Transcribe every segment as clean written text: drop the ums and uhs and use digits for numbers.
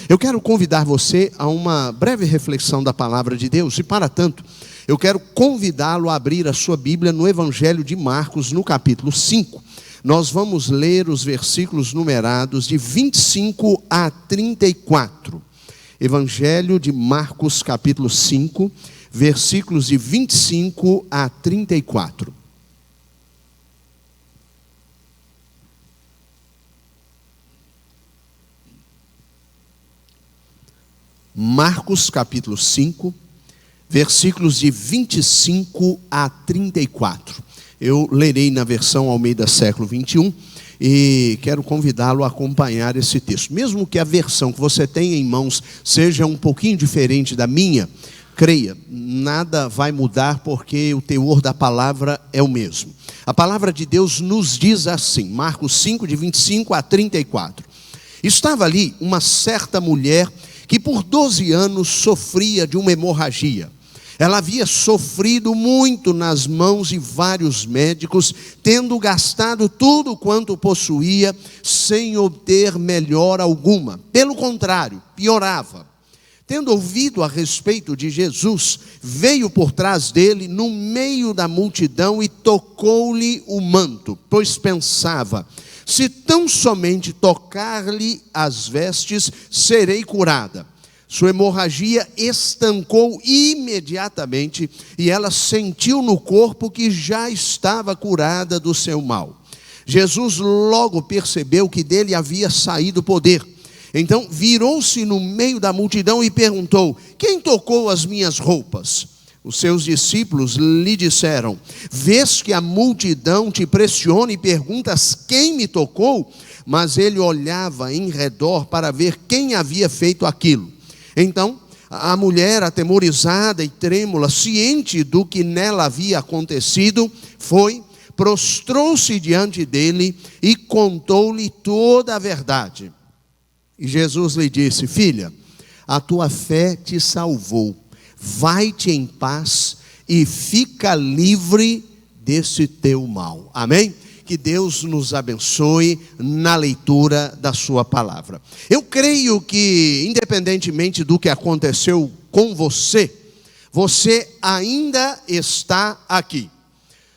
Eu quero convidar você a uma breve reflexão da palavra de Deus. E para tanto, eu quero convidá-lo a abrir a sua Bíblia no Evangelho de Marcos, no capítulo 5. Nós vamos ler os versículos numerados de 25 a 34. Evangelho de Marcos, capítulo 5, versículos de 25 a 34. Marcos, capítulo 5, versículos de 25 a 34. Eu lerei na versão Almeida século 21 e quero convidá-lo a acompanhar esse texto. Mesmo que a versão que você tem em mãos seja um pouquinho diferente da minha, creia, nada vai mudar porque o teor da palavra é o mesmo. A palavra de Deus nos diz assim, Marcos 5, de 25 a 34. Estava ali uma certa mulher que por 12 anos sofria de uma hemorragia. Ela havia sofrido muito nas mãos de vários médicos, tendo gastado tudo quanto possuía, sem obter melhora alguma. Pelo contrário, piorava. Tendo ouvido a respeito de Jesus, veio por trás dele, no meio da multidão, e tocou-lhe o manto, pois pensava: se tão somente tocar-lhe as vestes, serei curada. Sua hemorragia estancou imediatamente e ela sentiu no corpo que já estava curada do seu mal. Jesus logo percebeu que dele havia saído poder. Então virou-se no meio da multidão e perguntou: quem tocou as minhas roupas? Os seus discípulos lhe disseram: vês que a multidão te pressiona e perguntas quem me tocou? Mas ele olhava em redor para ver quem havia feito aquilo. Então a mulher, atemorizada e trêmula, ciente do que nela havia acontecido, prostrou-se diante dele e contou-lhe toda a verdade. E Jesus lhe disse: filha, a tua fé te salvou. Vai-te em paz e fica livre desse teu mal. Amém? Que Deus nos abençoe na leitura da sua palavra. Eu creio que, independentemente do que aconteceu com você, você ainda está aqui.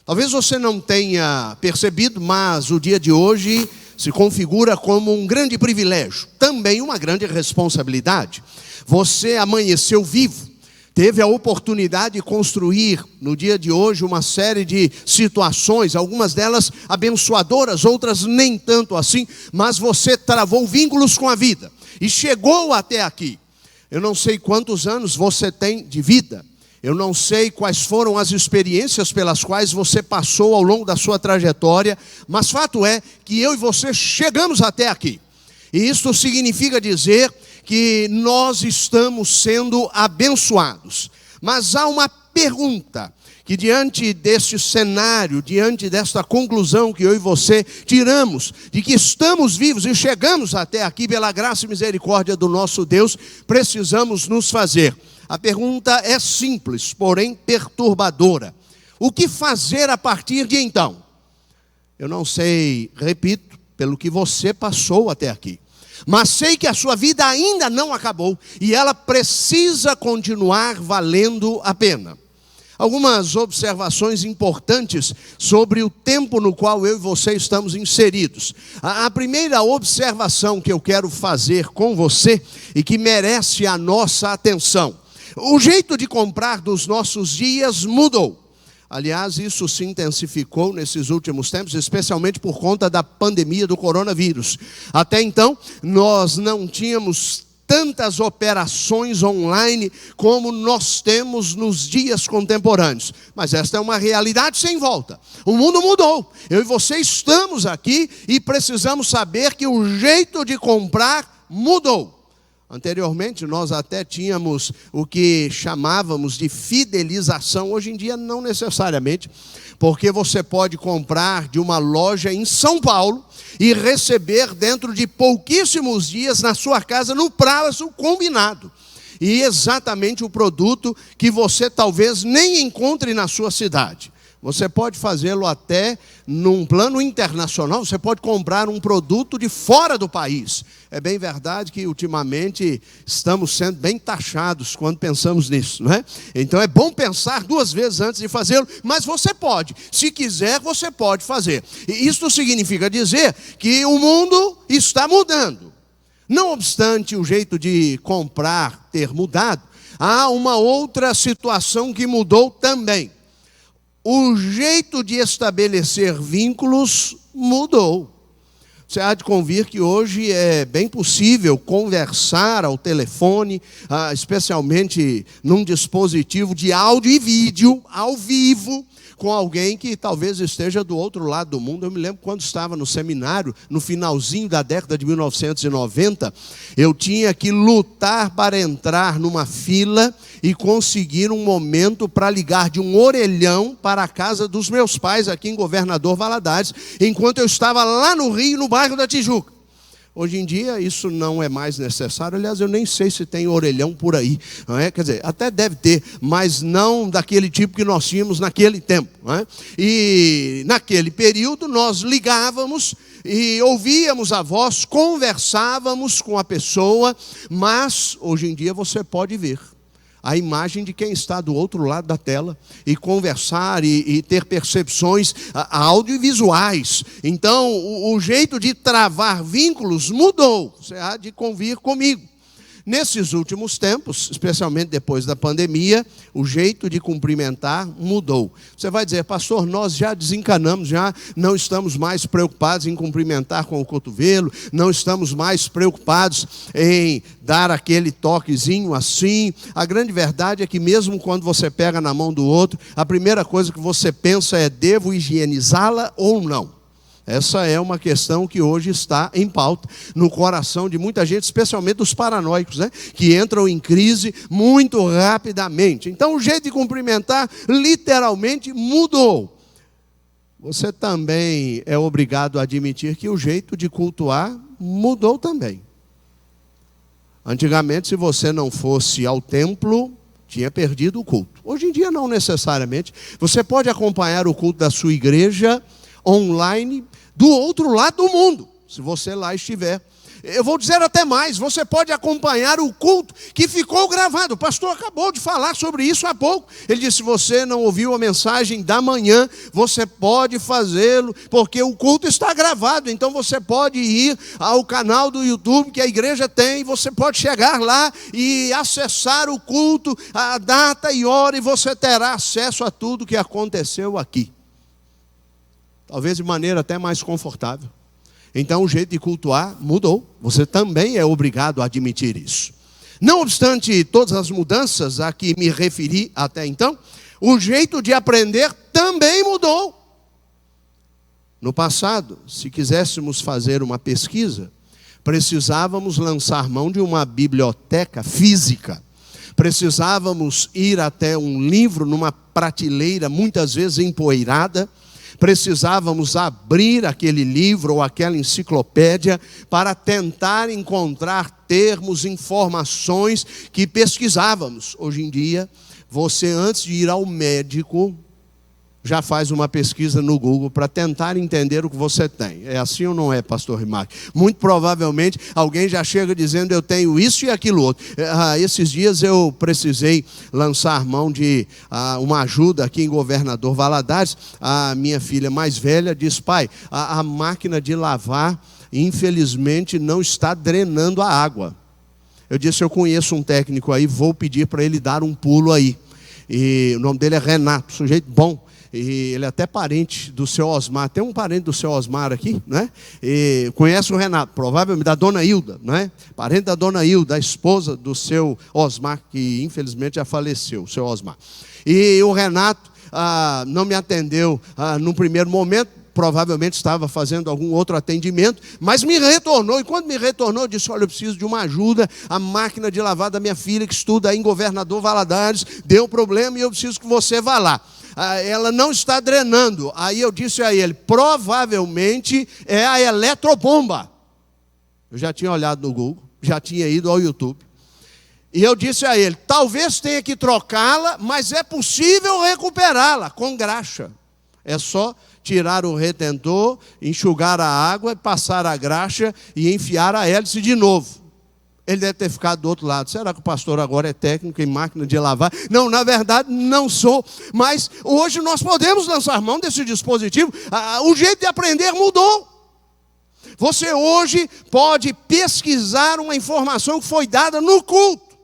Talvez você não tenha percebido, mas o dia de hoje se configura como um grande privilégio, também uma grande responsabilidade. Você amanheceu vivo. Teve a oportunidade de construir, no dia de hoje, uma série de situações, algumas delas abençoadoras, outras nem tanto assim, mas você travou vínculos com a vida e chegou até aqui. Eu não sei quantos anos você tem de vida, eu não sei quais foram as experiências pelas quais você passou ao longo da sua trajetória, mas fato é que eu e você chegamos até aqui. E isso significa dizer que nós estamos sendo abençoados. Mas há uma pergunta que diante deste cenário, diante desta conclusão que eu e você tiramos, de que estamos vivos e chegamos até aqui pela graça e misericórdia do nosso Deus, precisamos nos fazer. A pergunta é simples, porém perturbadora. O que fazer a partir de então? Eu não sei, repito, pelo que você passou até aqui. Mas sei que a sua vida ainda não acabou e ela precisa continuar valendo a pena. Algumas observações importantes sobre o tempo no qual eu e você estamos inseridos. A primeira observação que eu quero fazer com você e que merece a nossa atenção: o jeito de comprar dos nossos dias mudou. Aliás, isso se intensificou nesses últimos tempos, especialmente por conta da pandemia do coronavírus. Até então, nós não tínhamos tantas operações online como nós temos nos dias contemporâneos. Mas esta é uma realidade sem volta. O mundo mudou. Eu e você estamos aqui e precisamos saber que o jeito de comprar mudou. Anteriormente, nós até tínhamos o que chamávamos de fidelização. Hoje em dia, não necessariamente, porque você pode comprar de uma loja em São Paulo e receber dentro de pouquíssimos dias na sua casa, no prazo combinado. E exatamente o produto que você talvez nem encontre na sua cidade. Você pode fazê-lo até num plano internacional, você pode comprar um produto de fora do país. É bem verdade que ultimamente estamos sendo bem taxados quando pensamos nisso, não é? Então é bom pensar duas vezes antes de fazê-lo, mas você pode. Se quiser, você pode fazer. E isso significa dizer que o mundo está mudando. Não obstante o jeito de comprar ter mudado, há uma outra situação que mudou também. O jeito de estabelecer vínculos mudou. Você há de convir que hoje é bem possível conversar ao telefone, especialmente num dispositivo de áudio e vídeo, ao vivo, com alguém que talvez esteja do outro lado do mundo. Eu me lembro quando estava no seminário, no finalzinho da década de 1990, eu tinha que lutar para entrar numa fila e conseguir um momento para ligar de um orelhão para a casa dos meus pais, aqui em Governador Valadares, enquanto eu estava lá no Rio, no bairro da Tijuca. Hoje em dia isso não é mais necessário. Aliás, eu nem sei se tem orelhão por aí, não é? Quer dizer, até deve ter, mas não daquele tipo que nós tínhamos naquele tempo, não é? E naquele período nós ligávamos e ouvíamos a voz, conversávamos com a pessoa, mas hoje em dia você pode ver a imagem de quem está do outro lado da tela e conversar e ter percepções audiovisuais. Então, o jeito de travar vínculos mudou. Você há de convir comigo. Nesses últimos tempos, especialmente depois da pandemia, o jeito de cumprimentar mudou. Você vai dizer, pastor, nós já desencanamos, já não estamos mais preocupados em cumprimentar com o cotovelo, não estamos mais preocupados em dar aquele toquezinho assim. A grande verdade é que mesmo quando você pega na mão do outro, a primeira coisa que você pensa é, devo higienizá-la ou não? Essa é uma questão que hoje está em pauta no coração de muita gente, especialmente dos paranoicos, né? Que entram em crise muito rapidamente. Então o jeito de cumprimentar literalmente mudou. Você também é obrigado a admitir que o jeito de cultuar mudou também. Antigamente, se você não fosse ao templo, tinha perdido o culto. Hoje em dia não necessariamente. Você pode acompanhar o culto da sua igreja online do outro lado do mundo, se você lá estiver. Eu vou dizer até mais, você pode acompanhar o culto que ficou gravado. O pastor acabou de falar sobre isso há pouco. Ele disse, se você não ouviu a mensagem da manhã, você pode fazê-lo, porque o culto está gravado. Então você pode ir ao canal do YouTube que a igreja tem, você pode chegar lá e acessar o culto, a data e hora, e você terá acesso a tudo que aconteceu aqui. Talvez de maneira até mais confortável. Então o jeito de cultuar mudou. Você também é obrigado a admitir isso. Não obstante todas as mudanças a que me referi até então, o jeito de aprender também mudou. No passado, se quiséssemos fazer uma pesquisa, precisávamos lançar mão de uma biblioteca física. Precisávamos ir até um livro numa prateleira, muitas vezes empoeirada. Precisávamos abrir aquele livro ou aquela enciclopédia para tentar encontrar termos, informações que pesquisávamos. Hoje em dia, você antes de ir ao médico, já faz uma pesquisa no Google para tentar entender o que você tem. É assim ou não é, pastor Rimac? Muito provavelmente alguém já chega dizendo, eu tenho isso e aquilo outro. Esses dias eu precisei lançar mão de uma ajuda aqui em Governador Valadares. A minha filha mais velha disse, pai, a máquina de lavar, infelizmente, não está drenando a água. Eu disse, eu conheço um técnico aí, vou pedir para ele dar um pulo aí. E o nome dele é Renato, sujeito bom. E ele é até parente do seu Osmar. Tem um parente do seu Osmar aqui, né? E conhece o Renato, provavelmente da dona Hilda, né? Parente da dona Hilda, a esposa do seu Osmar, que infelizmente já faleceu, o seu Osmar. E o Renato não me atendeu no primeiro momento, provavelmente estava fazendo algum outro atendimento, mas me retornou, e quando me retornou, eu disse, olha, eu preciso de uma ajuda, a máquina de lavar da minha filha, que estuda aí em Governador Valadares, deu problema e eu preciso que você vá lá. Ela não está drenando. Aí eu disse a ele, provavelmente é a eletrobomba. Eu já tinha olhado no Google, já tinha ido ao YouTube. E eu disse a ele, talvez tenha que trocá-la, mas é possível recuperá-la com graxa. É só tirar o retentor, enxugar a água, passar a graxa e enfiar a hélice de novo. Ele deve ter ficado do outro lado. Será que o pastor agora é técnico em máquina de lavar? Não, na verdade não sou. Mas hoje nós podemos lançar mão desse dispositivo. O jeito de aprender mudou. Você hoje pode pesquisar uma informação que foi dada no culto.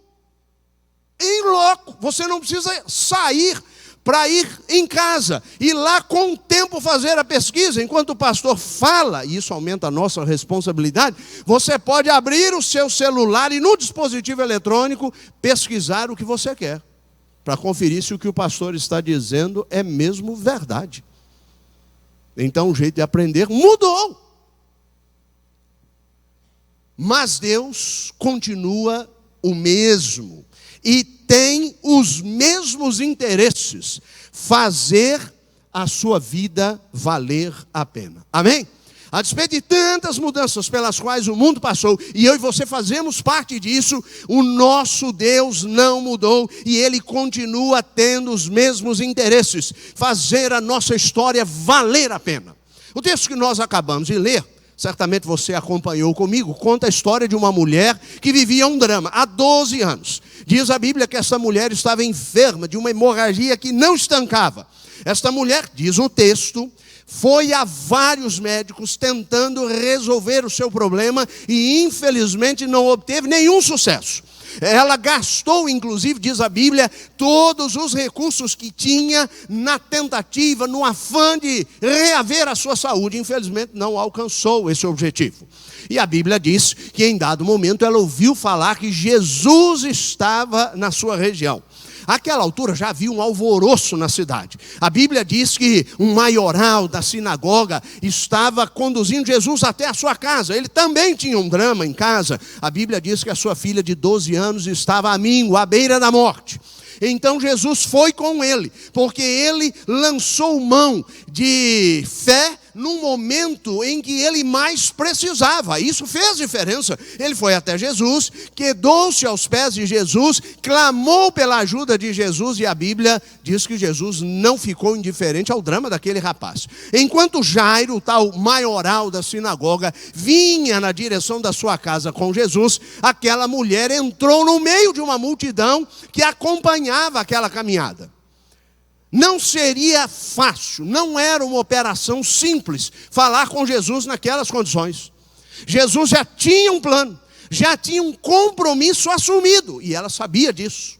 Em loco. Você não precisa sair para ir em casa e lá com o tempo fazer a pesquisa, enquanto o pastor fala, e isso aumenta a nossa responsabilidade, você pode abrir o seu celular e no dispositivo eletrônico pesquisar o que você quer, para conferir se o que o pastor está dizendo é mesmo verdade. Então o jeito de aprender mudou. Mas Deus continua o mesmo. E tem os mesmos interesses, fazer a sua vida valer a pena. Amém? A despeito de tantas mudanças pelas quais o mundo passou, e eu e você fazemos parte disso, o nosso Deus não mudou, e Ele continua tendo os mesmos interesses, fazer a nossa história valer a pena. O texto que nós acabamos de ler, certamente você acompanhou comigo, conta a história de uma mulher que vivia um drama há 12 anos. Diz a Bíblia que essa mulher estava enferma de uma hemorragia que não estancava. Esta mulher, diz o texto, foi a vários médicos tentando resolver o seu problema e infelizmente não obteve nenhum sucesso. Ela gastou, inclusive, diz a Bíblia, todos os recursos que tinha na tentativa, no afã de reaver a sua saúde. Infelizmente, não alcançou esse objetivo. E a Bíblia diz que, em dado momento, ela ouviu falar que Jesus estava na sua região. Àquela altura já havia um alvoroço na cidade. A Bíblia diz que um maioral da sinagoga estava conduzindo Jesus até a sua casa. Ele também tinha um drama em casa. A Bíblia diz que a sua filha de 12 anos estava à míngua, à beira da morte. Então Jesus foi com ele, porque ele lançou mão de fé num momento em que ele mais precisava. Isso fez diferença. Ele foi até Jesus, quedou-se aos pés de Jesus, clamou pela ajuda de Jesus, e a Bíblia diz que Jesus não ficou indiferente ao drama daquele rapaz. Enquanto Jairo, o tal maioral da sinagoga, vinha na direção da sua casa com Jesus, aquela mulher entrou no meio de uma multidão que acompanhava aquela caminhada. Não seria fácil, não era uma operação simples falar com Jesus naquelas condições. Jesus já tinha um plano, já tinha um compromisso assumido, e ela sabia disso.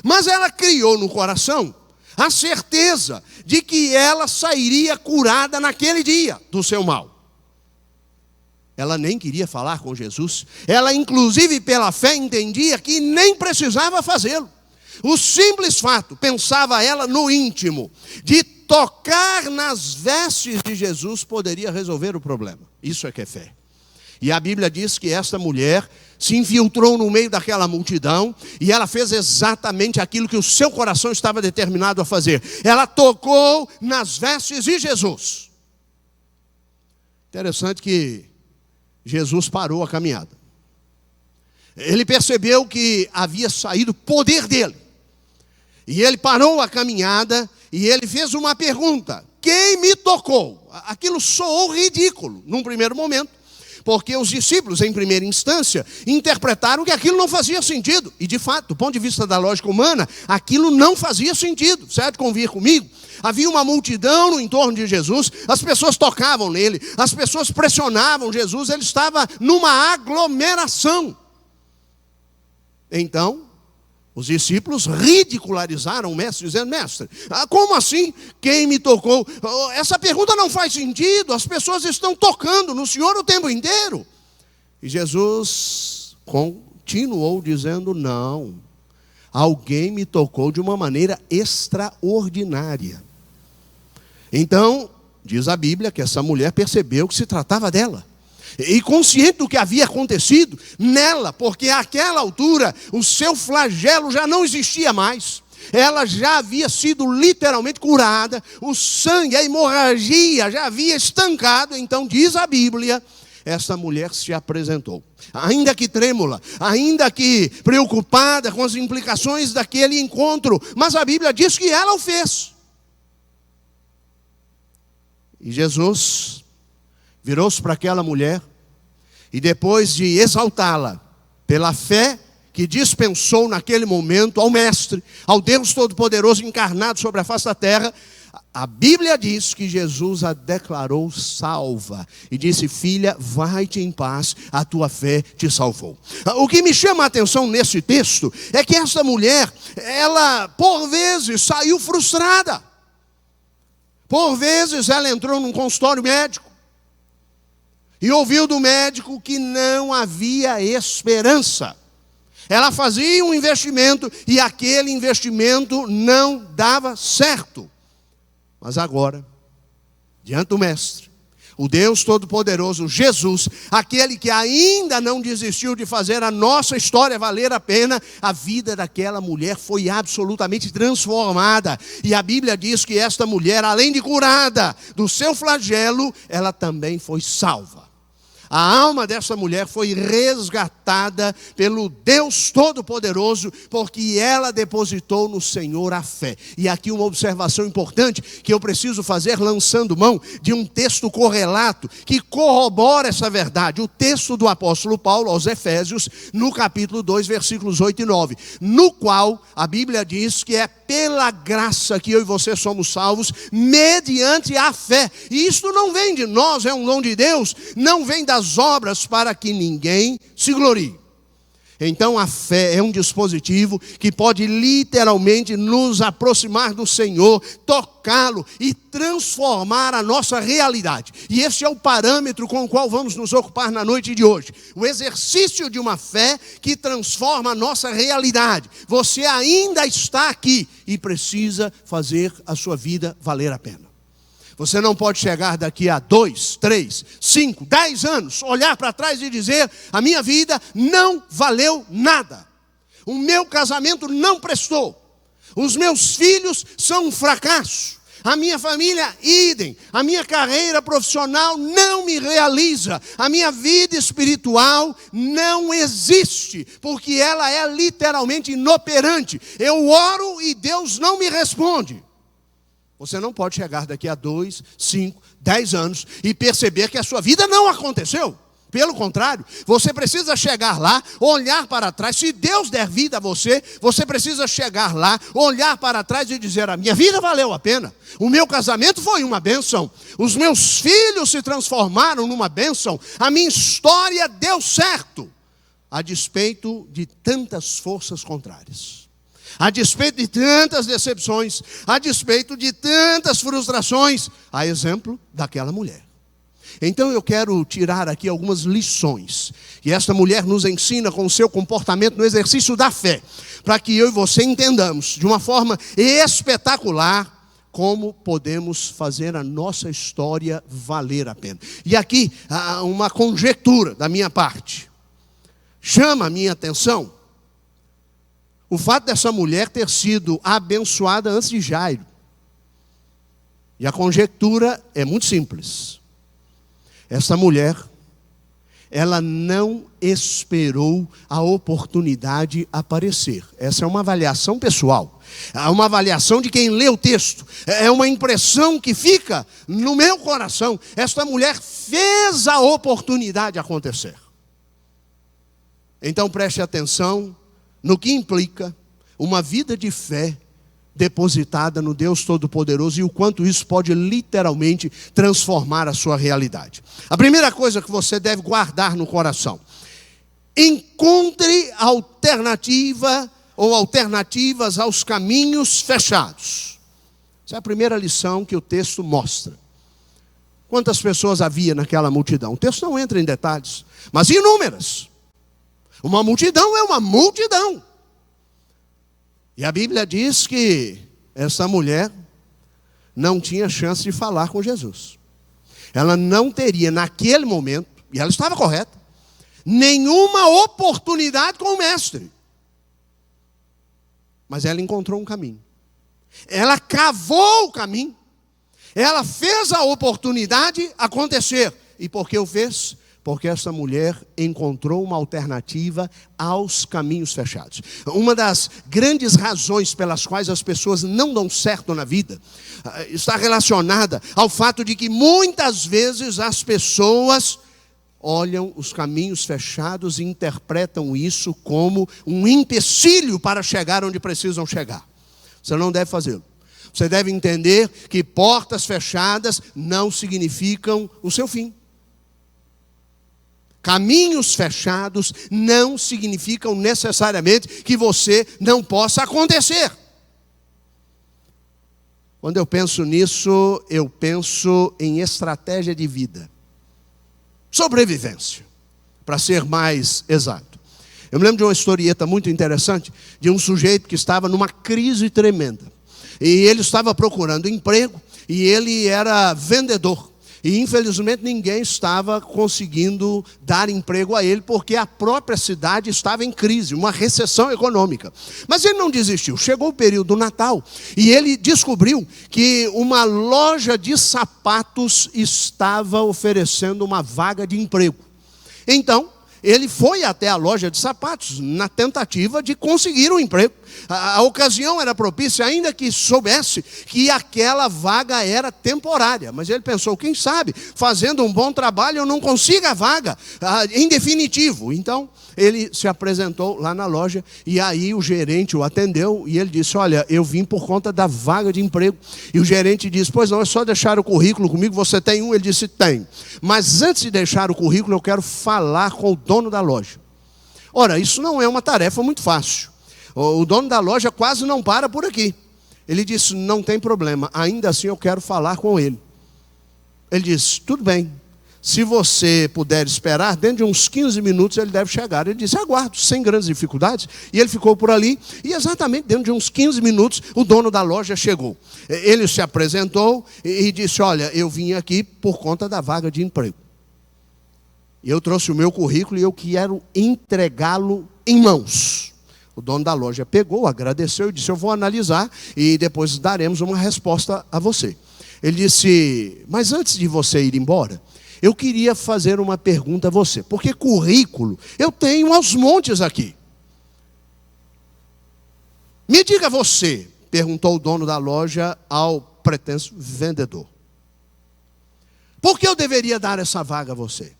Mas ela criou no coração a certeza de que ela sairia curada naquele dia do seu mal. Ela nem queria falar com Jesus, ela inclusive pela fé entendia que nem precisava fazê-lo. O simples fato, pensava ela no íntimo, de tocar nas vestes de Jesus poderia resolver o problema. Isso é que é fé. E a Bíblia diz que esta mulher se infiltrou no meio daquela multidão e ela fez exatamente aquilo que o seu coração estava determinado a fazer. Ela tocou nas vestes de Jesus. Interessante que Jesus parou a caminhada. Ele percebeu que havia saído poder dele. E ele parou a caminhada e ele fez uma pergunta: quem me tocou? Aquilo soou ridículo num primeiro momento, porque os discípulos, em primeira instância, interpretaram que aquilo não fazia sentido. E de fato, do ponto de vista da lógica humana, aquilo não fazia sentido. Certo? Convir comigo? Havia uma multidão no entorno de Jesus, as pessoas tocavam nele, as pessoas pressionavam Jesus, ele estava numa aglomeração. Então, os discípulos ridicularizaram o mestre, dizendo: mestre, como assim? Quem me tocou? Essa pergunta não faz sentido, as pessoas estão tocando no Senhor o tempo inteiro. E Jesus continuou dizendo: não, alguém me tocou de uma maneira extraordinária. Então, diz a Bíblia que essa mulher percebeu que se tratava dela. E consciente do que havia acontecido nela, porque àquela altura o seu flagelo já não existia mais. Ela já havia sido literalmente curada, o sangue, a hemorragia já havia estancado. Então diz a Bíblia, essa mulher se apresentou, ainda que trêmula, ainda que preocupada com as implicações daquele encontro, mas a Bíblia diz que ela o fez. E Jesus virou-se para aquela mulher e depois de exaltá-la pela fé que dispensou naquele momento ao Mestre, ao Deus Todo-Poderoso encarnado sobre a face da terra, a Bíblia diz que Jesus a declarou salva e disse: filha, vai-te em paz, a tua fé te salvou. O que me chama a atenção nesse texto é que essa mulher, ela por vezes saiu frustrada. Por vezes ela entrou num consultório médico e ouviu do médico que não havia esperança. Ela fazia um investimento e aquele investimento não dava certo. Mas agora, diante do Mestre, o Deus Todo-Poderoso, Jesus, aquele que ainda não desistiu de fazer a nossa história valer a pena, a vida daquela mulher foi absolutamente transformada. E a Bíblia diz que esta mulher, além de curada do seu flagelo, ela também foi salva. A alma dessa mulher foi resgatada pelo Deus Todo-Poderoso, porque ela depositou no Senhor a fé. E aqui uma observação importante que eu preciso fazer, lançando mão de um texto correlato que corrobora essa verdade. O texto do apóstolo Paulo aos Efésios, no capítulo 2, versículos 8 e 9. No qual a Bíblia diz que é pela graça que eu e você somos salvos, mediante a fé. E isto não vem de nós, é um dom de Deus, não vem das obras para que ninguém se glorie. Então a fé é um dispositivo que pode literalmente nos aproximar do Senhor, tocá-lo e transformar a nossa realidade. E esse é o parâmetro com o qual vamos nos ocupar na noite de hoje. O exercício de uma fé que transforma a nossa realidade. Você ainda está aqui e precisa fazer a sua vida valer a pena. Você não pode chegar daqui a 2, 3, 5, 10 anos, olhar para trás e dizer: a minha vida não valeu nada. O meu casamento não prestou. Os meus filhos são um fracasso. A minha família, idem. A minha carreira profissional não me realiza. A minha vida espiritual não existe, porque ela é literalmente inoperante. Eu oro e Deus não me responde. Você não pode chegar daqui a 2, 5, 10 anos e perceber que a sua vida não aconteceu. Pelo contrário, você precisa chegar lá, olhar para trás. Se Deus der vida a você, você precisa chegar lá, olhar para trás e dizer: a minha vida valeu a pena. O meu casamento foi uma bênção. Os meus filhos se transformaram numa bênção. A minha história deu certo, a despeito de tantas forças contrárias. A despeito de tantas decepções, a despeito de tantas frustrações, a exemplo daquela mulher. Então eu quero tirar aqui algumas lições, que esta mulher nos ensina com o seu comportamento no exercício da fé, para que eu e você entendamos de uma forma espetacular como podemos fazer a nossa história valer a pena. E aqui uma conjectura da minha parte, chama a minha atenção o fato dessa mulher ter sido abençoada antes de Jairo. E a conjectura é muito simples. Essa mulher, ela não esperou a oportunidade aparecer. Essa é uma avaliação pessoal. É uma avaliação de quem lê o texto. É uma impressão que fica no meu coração. Esta mulher fez a oportunidade acontecer. Então preste atenção no que implica uma vida de fé depositada no Deus Todo-Poderoso e o quanto isso pode literalmente transformar a sua realidade. A primeira coisa que você deve guardar no coração: encontre alternativa ou alternativas aos caminhos fechados. Essa é a primeira lição que o texto mostra. Quantas pessoas havia naquela multidão? O texto não entra em detalhes, mas inúmeras. Uma multidão é uma multidão. E a Bíblia diz que essa mulher não tinha chance de falar com Jesus. Ela não teria naquele momento, e ela estava correta, nenhuma oportunidade com o Mestre. Mas ela encontrou um caminho. Ela cavou o caminho. Ela fez a oportunidade acontecer. E por que o fez? Porque essa mulher encontrou uma alternativa aos caminhos fechados. Uma das grandes razões pelas quais as pessoas não dão certo na vida está relacionada ao fato de que muitas vezes as pessoas olham os caminhos fechados e interpretam isso como um empecilho para chegar onde precisam chegar. Você não deve fazê-lo. Você deve entender que portas fechadas não significam o seu fim. Caminhos fechados não significam necessariamente que você não possa acontecer. Quando eu penso nisso, eu penso em estratégia de vida. Sobrevivência, para ser mais exato. Eu me lembro de uma historieta muito interessante de um sujeito que estava numa crise tremenda. E ele estava procurando emprego e ele era vendedor. E infelizmente ninguém estava conseguindo dar emprego a ele, porque a própria cidade estava em crise, uma recessão econômica. Mas ele não desistiu. Chegou o período do Natal e ele descobriu que uma loja de sapatos estava oferecendo uma vaga de emprego. Então, ele foi até a loja de sapatos na tentativa de conseguir um emprego. A ocasião era propícia, ainda que soubesse que aquela vaga era temporária. Mas ele pensou, quem sabe, fazendo um bom trabalho eu não consiga a vaga em definitivo. Então, ele se apresentou lá na loja e aí o gerente o atendeu e ele disse, olha, eu vim por conta da vaga de emprego. E o gerente disse, pois não, é só deixar o currículo comigo, você tem um? Ele disse, tem. Mas antes de deixar o currículo, eu quero falar com o dono da loja. Ora, isso não é uma tarefa muito fácil. O dono da loja quase não para por aqui. Ele disse, não tem problema, ainda assim eu quero falar com ele. Ele disse, tudo bem, se você puder esperar, dentro de uns 15 minutos ele deve chegar. Ele disse, aguardo, sem grandes dificuldades. E ele ficou por ali, e exatamente dentro de uns 15 minutos, o dono da loja chegou. Ele se apresentou e disse, olha, eu vim aqui por conta da vaga de emprego. E eu trouxe o meu currículo e eu quero entregá-lo em mãos. O dono da loja pegou, agradeceu e disse, eu vou analisar e depois daremos uma resposta a você. Ele disse, mas antes de você ir embora, eu queria fazer uma pergunta a você, porque currículo eu tenho aos montes aqui. Me diga você, perguntou o dono da loja ao pretenso vendedor, por que eu deveria dar essa vaga a você?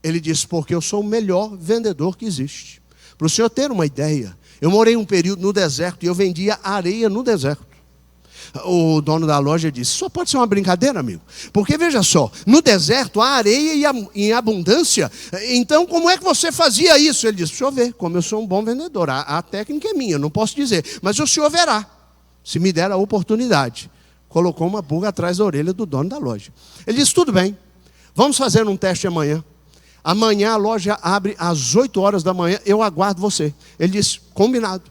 Ele disse, porque eu sou o melhor vendedor que existe. Para o senhor ter uma ideia, eu morei um período no deserto e eu vendia areia no deserto. O dono da loja disse, só pode ser uma brincadeira, amigo. Porque veja só, no deserto há areia em abundância. Então como é que você fazia isso? Ele disse, o senhor vê, como eu sou um bom vendedor. A técnica é minha, não posso dizer. Mas o senhor verá, se me der a oportunidade. Colocou uma pulga atrás da orelha do dono da loja. Ele disse, tudo bem, vamos fazer um teste amanhã. Amanhã a loja abre às 8 horas da manhã, eu aguardo você. Ele disse, combinado.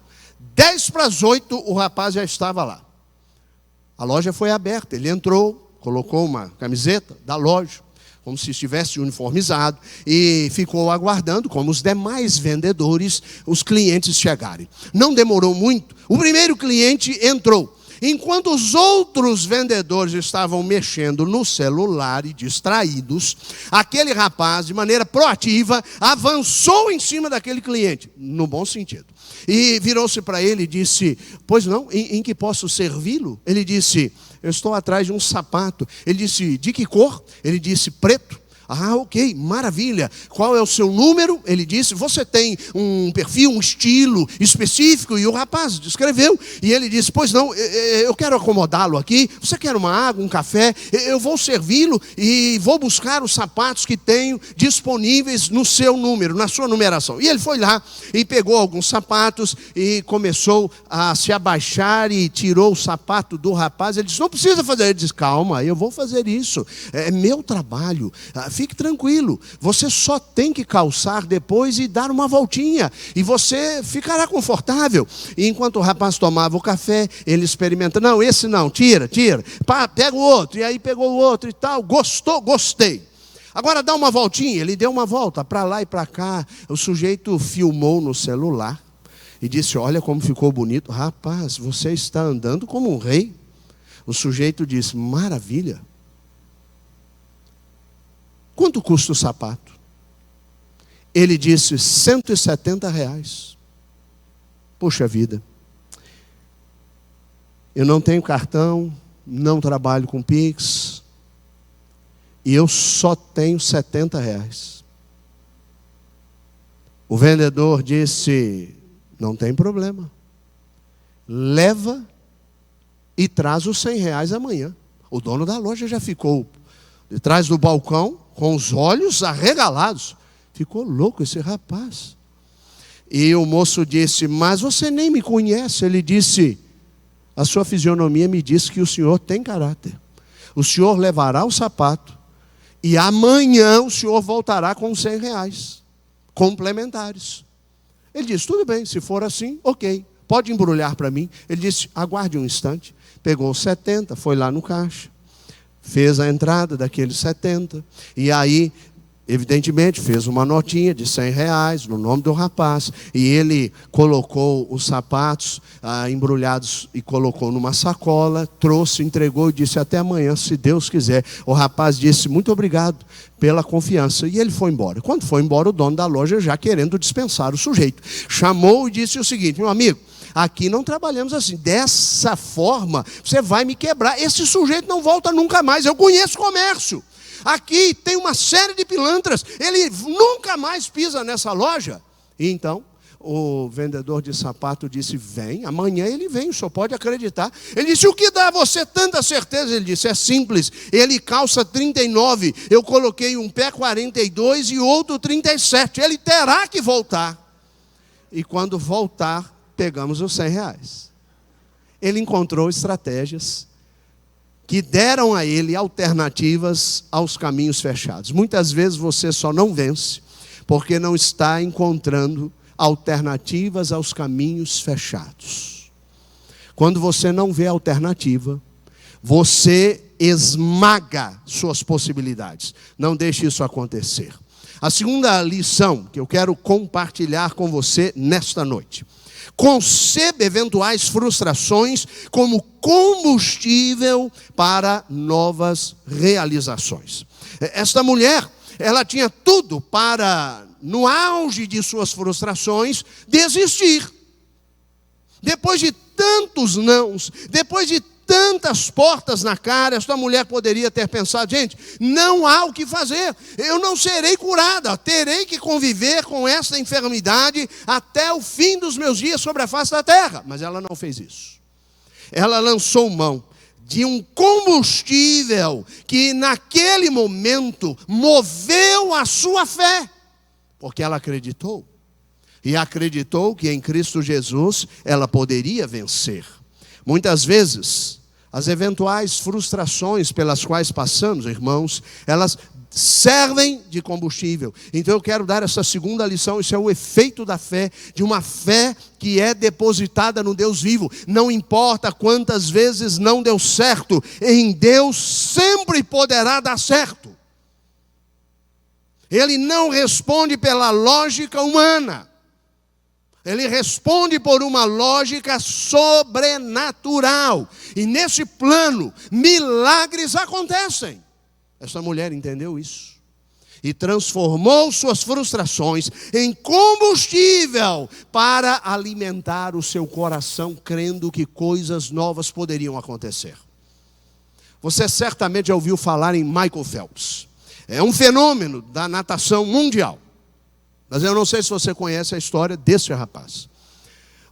10 para as 8, o rapaz já estava lá. A loja foi aberta, ele entrou, colocou uma camiseta da loja, como se estivesse uniformizado, e ficou aguardando, como os demais vendedores, os clientes chegarem. Não demorou muito, o primeiro cliente entrou. Enquanto os outros vendedores estavam mexendo no celular e distraídos, aquele rapaz, de maneira proativa, avançou em cima daquele cliente, no bom sentido. E virou-se para ele e disse, pois não, em que posso servi-lo? Ele disse, eu estou atrás de um sapato. Ele disse, de que cor? Ele disse, preto. Ah, ok, maravilha. Qual é o seu número? Ele disse, você tem um perfil, um estilo específico? E o rapaz descreveu. E ele disse, pois não, eu quero acomodá-lo aqui. Você quer uma água, um café? Eu vou servi-lo e vou buscar os sapatos que tenho disponíveis no seu número, na sua numeração. E ele foi lá e pegou alguns sapatos e começou a se abaixar e tirou o sapato do rapaz. Ele disse, não precisa fazer. Ele disse, calma, eu vou fazer isso. É meu trabalho. Fique tranquilo, você só tem que calçar depois e dar uma voltinha, e você ficará confortável. E enquanto o rapaz tomava o café, ele experimenta, não, esse não, tira, pega o outro, e aí pegou o outro e tal, gostei. Agora dá uma voltinha, ele deu uma volta, para lá e para cá, o sujeito filmou no celular, e disse, olha como ficou bonito, rapaz, você está andando como um rei. O sujeito disse, maravilha. quanto custa o sapato? Ele disse, R$170. Poxa vida. Eu não tenho cartão, não trabalho com Pix, e eu só tenho R$70. O vendedor disse, não tem problema. Leva e traz os R$100 amanhã. O dono da loja já ficou de trás do balcão, com os olhos arregalados. Ficou louco esse rapaz. E o moço disse, mas você nem me conhece. Ele disse, a sua fisionomia me diz que o senhor tem caráter. O senhor levará o sapato e amanhã o senhor voltará com os R$100 complementares. Ele disse, tudo bem, se for assim, ok, pode embrulhar para mim. Ele disse, aguarde um instante. Pegou os 70, foi lá no caixa, fez a entrada daqueles 70, e aí, evidentemente, fez uma notinha de R$100 no nome do rapaz, e ele colocou os sapatos embrulhados e colocou numa sacola, trouxe, entregou e disse, até amanhã, se Deus quiser. O rapaz disse, muito obrigado pela confiança, e ele foi embora. Quando foi embora, o dono da loja, já querendo dispensar o sujeito, chamou e disse o seguinte, meu amigo, aqui não trabalhamos assim, dessa forma, você vai me quebrar, esse sujeito não volta nunca mais, eu conheço comércio, aqui tem uma série de pilantras, ele nunca mais pisa nessa loja. E então, o vendedor de sapato disse, vem, amanhã ele vem, o senhor pode acreditar. Ele disse, o que dá a você tanta certeza? Ele disse, é simples, ele calça 39, eu coloquei um pé 42 e outro 37, ele terá que voltar. E quando voltar, pegamos os R$100. Ele encontrou estratégias que deram a ele alternativas aos caminhos fechados. Muitas vezes você só não vence porque não está encontrando alternativas aos caminhos fechados. Quando você não vê alternativa, você esmaga suas possibilidades. Não deixe isso acontecer. A segunda lição que eu quero compartilhar com você nesta noite: conceba eventuais frustrações como combustível para novas realizações. Esta mulher, ela tinha tudo para, no auge de suas frustrações, desistir. Depois de tantos nãos, depois de tantas portas na cara, esta mulher poderia ter pensado, gente, não há o que fazer, eu não serei curada, terei que conviver com essa enfermidade até o fim dos meus dias sobre a face da terra. Mas ela não fez isso. Ela lançou mão de um combustível que naquele momento moveu a sua fé, porque ela acreditou, e acreditou que em Cristo Jesus ela poderia vencer. Muitas vezes, as eventuais frustrações pelas quais passamos, irmãos, elas servem de combustível. Então eu quero dar essa segunda lição, isso é o efeito da fé, de uma fé que é depositada no Deus vivo. Não importa quantas vezes não deu certo, em Deus sempre poderá dar certo. Ele não responde pela lógica humana. Ele responde por uma lógica sobrenatural. E nesse plano, milagres acontecem. Essa mulher entendeu isso. E transformou suas frustrações em combustível para alimentar o seu coração, crendo que coisas novas poderiam acontecer. Você certamente já ouviu falar em Michael Phelps. É um fenômeno da natação mundial. Mas eu não sei se você conhece a história desse rapaz.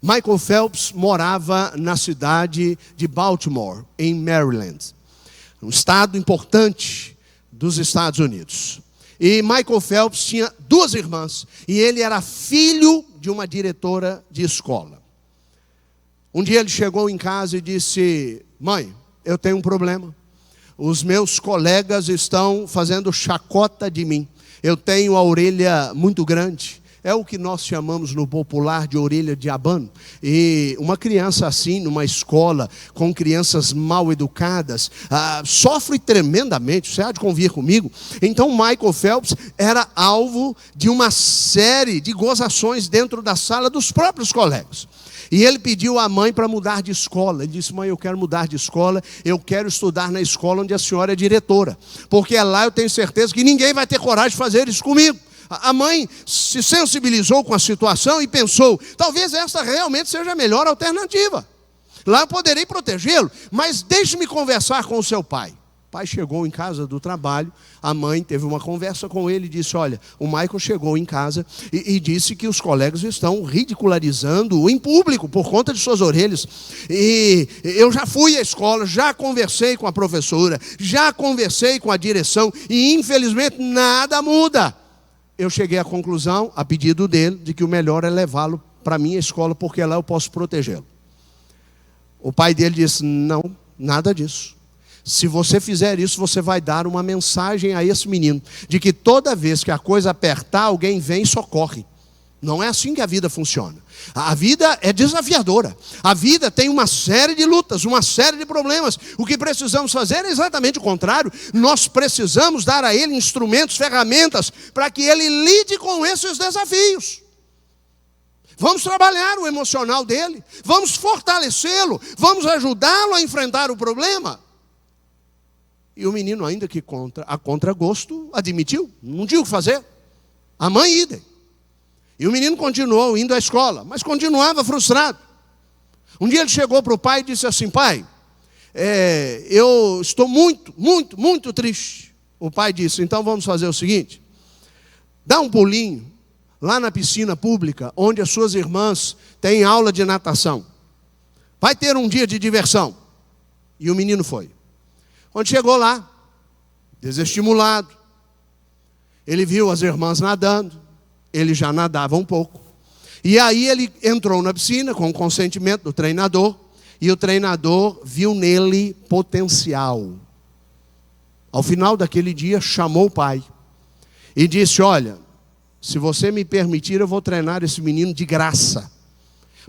Michael Phelps morava na cidade de Baltimore, em Maryland, um estado importante dos Estados Unidos. E Michael Phelps tinha 2 irmãs, e ele era filho de uma diretora de escola. Um dia ele chegou em casa e disse, mãe, eu tenho um problema. Os meus colegas estão fazendo chacota de mim. Eu tenho a orelha muito grande. É o que nós chamamos no popular de orelha de abano. E uma criança assim, numa escola, com crianças mal educadas, sofre tremendamente. Você há de convir comigo? Então Michael Phelps era alvo de uma série de gozações dentro da sala dos próprios colegas. E ele pediu à mãe para mudar de escola. Ele disse: mãe, eu quero mudar de escola, eu quero estudar na escola onde a senhora é diretora, porque lá eu tenho certeza que ninguém vai ter coragem de fazer isso comigo. A mãe se sensibilizou com a situação e pensou: talvez essa realmente seja a melhor alternativa. Lá eu poderei protegê-lo, mas deixe-me conversar com o seu pai. O pai chegou em casa do trabalho, a mãe teve uma conversa com ele e disse: olha, o Michael chegou em casa e disse que os colegas estão ridicularizando-o em público por conta de suas orelhas. E eu já fui à escola, já conversei com a professora, já conversei com a direção e infelizmente nada muda. Eu cheguei à conclusão, a pedido dele, de que o melhor é levá-lo para a minha escola, porque lá eu posso protegê-lo. O pai dele disse: não, nada disso. Se você fizer isso, você vai dar uma mensagem a esse menino, de que toda vez que a coisa apertar, alguém vem e socorre. Não é assim que a vida funciona. A vida é desafiadora. A vida tem uma série de lutas, uma série de problemas. O que precisamos fazer é exatamente o contrário. Nós precisamos dar a ele instrumentos, ferramentas, para que ele lide com esses desafios. Vamos trabalhar o emocional dele, vamos fortalecê-lo, vamos ajudá-lo a enfrentar o problema. E o menino, ainda que a contragosto, admitiu, não tinha o que fazer. A mãe idem. E o menino continuou indo à escola, mas continuava frustrado. Um dia ele chegou para o pai e disse assim: pai, eu estou muito triste. O pai disse: então vamos fazer o seguinte, dá um pulinho lá na piscina pública, onde as suas irmãs têm aula de natação. Vai ter um dia de diversão. E o menino foi. Quando chegou lá, desestimulado, ele viu as irmãs nadando, ele já nadava um pouco. E aí ele entrou na piscina com o consentimento do treinador, e o treinador viu nele potencial. Ao final daquele dia, chamou o pai e disse: olha, se você me permitir, eu vou treinar esse menino de graça,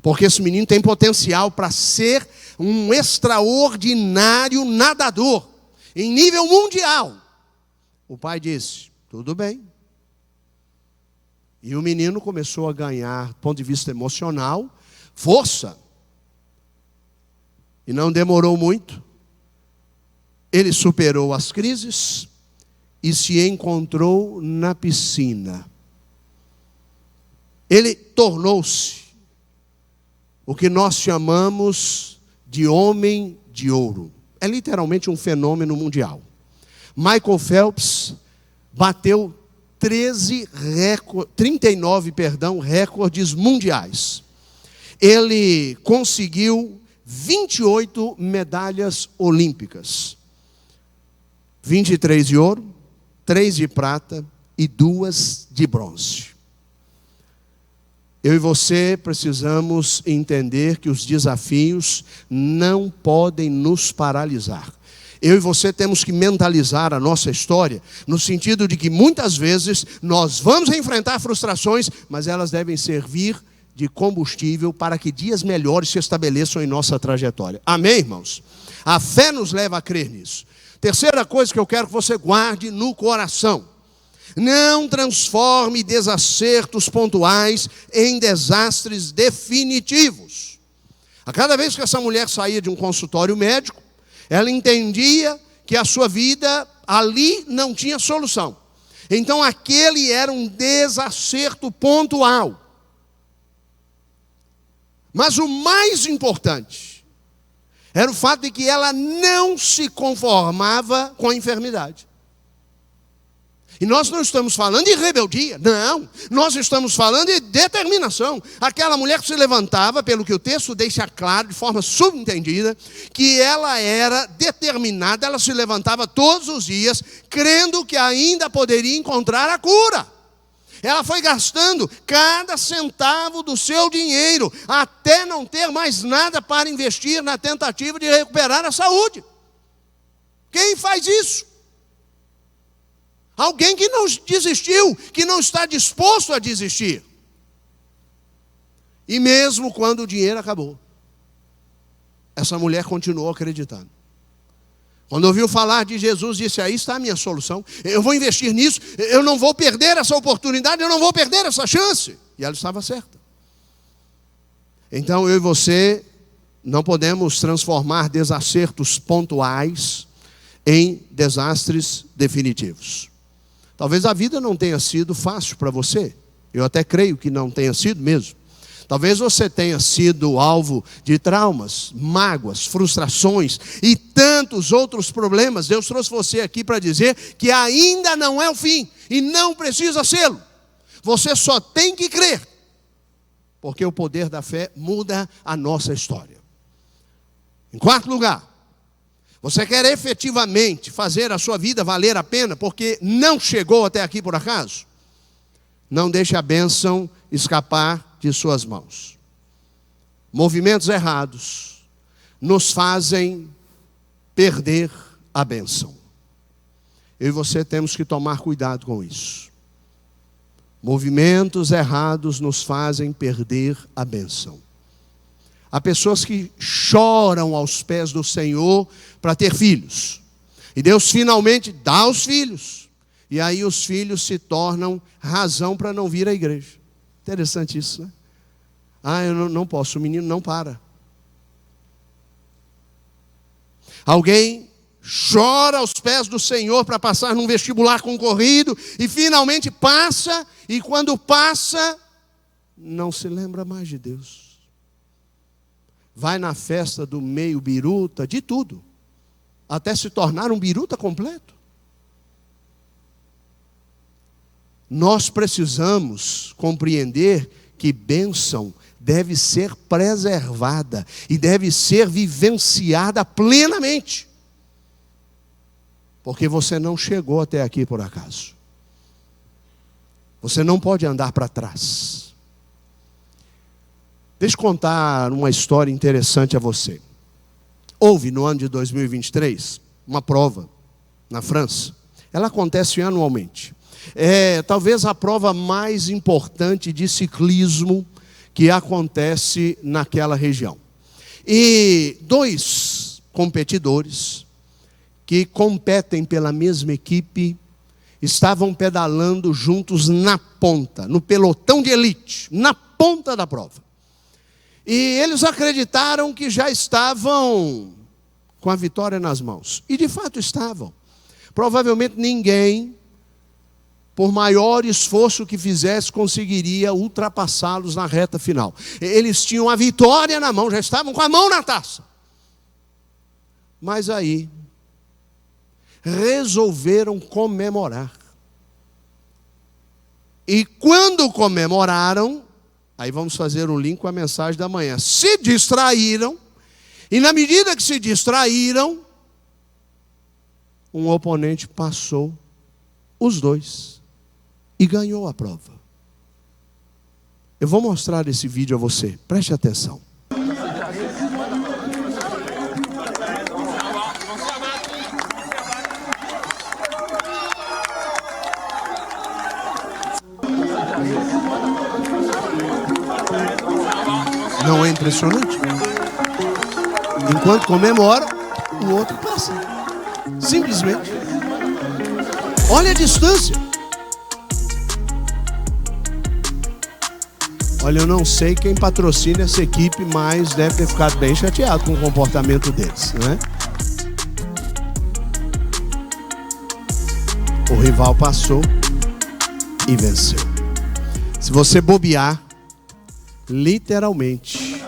porque esse menino tem potencial para ser um extraordinário nadador, em nível mundial. O pai disse: tudo bem. E o menino começou a ganhar, do ponto de vista emocional, força. E não demorou muito. Ele superou as crises e se encontrou na piscina. Ele tornou-se o que nós chamamos de homem de ouro. É literalmente um fenômeno mundial. Michael Phelps bateu 39 recordes mundiais. Ele conseguiu 28 medalhas olímpicas. 23 de ouro, 3 de prata e 2 de bronze. Eu e você precisamos entender que os desafios não podem nos paralisar. Eu e você temos que mentalizar a nossa história, no sentido de que muitas vezes nós vamos enfrentar frustrações, mas elas devem servir de combustível para que dias melhores se estabeleçam em nossa trajetória. Amém, irmãos? A fé nos leva a crer nisso. Terceira coisa que eu quero que você guarde no coração: não transforme desacertos pontuais em desastres definitivos. A cada vez que essa mulher saía de um consultório médico, ela entendia que a sua vida ali não tinha solução. Então aquele era um desacerto pontual. Mas o mais importante era o fato de que ela não se conformava com a enfermidade. E nós não estamos falando de rebeldia, não. Nós estamos falando de determinação. Aquela mulher que se levantava, pelo que o texto deixa claro, de forma subentendida, que ela era determinada, ela se levantava todos os dias, crendo que ainda poderia encontrar a cura. Ela foi gastando cada centavo do seu dinheiro, até não ter mais nada para investir na tentativa de recuperar a saúde. Quem faz isso? Alguém que não desistiu, que não está disposto a desistir. E mesmo quando o dinheiro acabou, essa mulher continuou acreditando. Quando ouviu falar de Jesus, disse: aí está a minha solução, eu vou investir nisso, eu não vou perder essa oportunidade, eu não vou perder essa chance. E ela estava certa. Então eu e você não podemos transformar desacertos pontuais em desastres definitivos. Talvez a vida não tenha sido fácil para você. Eu até creio que não tenha sido mesmo. Talvez você tenha sido alvo de traumas, mágoas, frustrações e tantos outros problemas. Deus trouxe você aqui para dizer que ainda não é o fim e não precisa ser. Você só tem que crer, porque o poder da fé muda a nossa história. Em quarto lugar, você quer efetivamente fazer a sua vida valer a pena porque não chegou até aqui por acaso? Não deixe a bênção escapar de suas mãos. Movimentos errados nos fazem perder a bênção. Eu e você temos que tomar cuidado com isso. Movimentos errados nos fazem perder a bênção. Há pessoas que choram aos pés do Senhor para ter filhos. E Deus finalmente dá os filhos. E aí os filhos se tornam razão para não vir à igreja. Interessante isso, né? Eu não posso, o menino não para. Alguém chora aos pés do Senhor para passar num vestibular concorrido e finalmente passa, e quando passa, não se lembra mais de Deus. Vai na festa do meio biruta, de tudo, até se tornar um biruta completo. Nós precisamos compreender que bênção deve ser preservada e deve ser vivenciada plenamente. Porque você não chegou até aqui por acaso. Você não pode andar para trás. Deixa eu contar uma história interessante a você. Houve no ano de 2023 uma prova na França. Ela acontece anualmente. É talvez a prova mais importante de ciclismo que acontece naquela região. E 2 competidores que competem pela mesma equipe estavam pedalando juntos na ponta, no pelotão de elite, na ponta da prova. E eles acreditaram que já estavam com a vitória nas mãos. E de fato estavam. Provavelmente ninguém, por maior esforço que fizesse, conseguiria ultrapassá-los na reta final. Eles tinham a vitória na mão, já estavam com a mão na taça. Mas aí, resolveram comemorar. E quando comemoraram, aí vamos fazer o link com a mensagem da manhã, se distraíram, e na medida que se distraíram, um oponente passou os dois e ganhou a prova. Eu vou mostrar esse vídeo a você, preste atenção. Não é impressionante? Enquanto comemora, o outro passa. Simplesmente. Olha a distância. Olha, eu não sei quem patrocina essa equipe, mas deve ter ficado bem chateado com o comportamento deles, não é? O rival passou e venceu. Se você bobear, literalmente,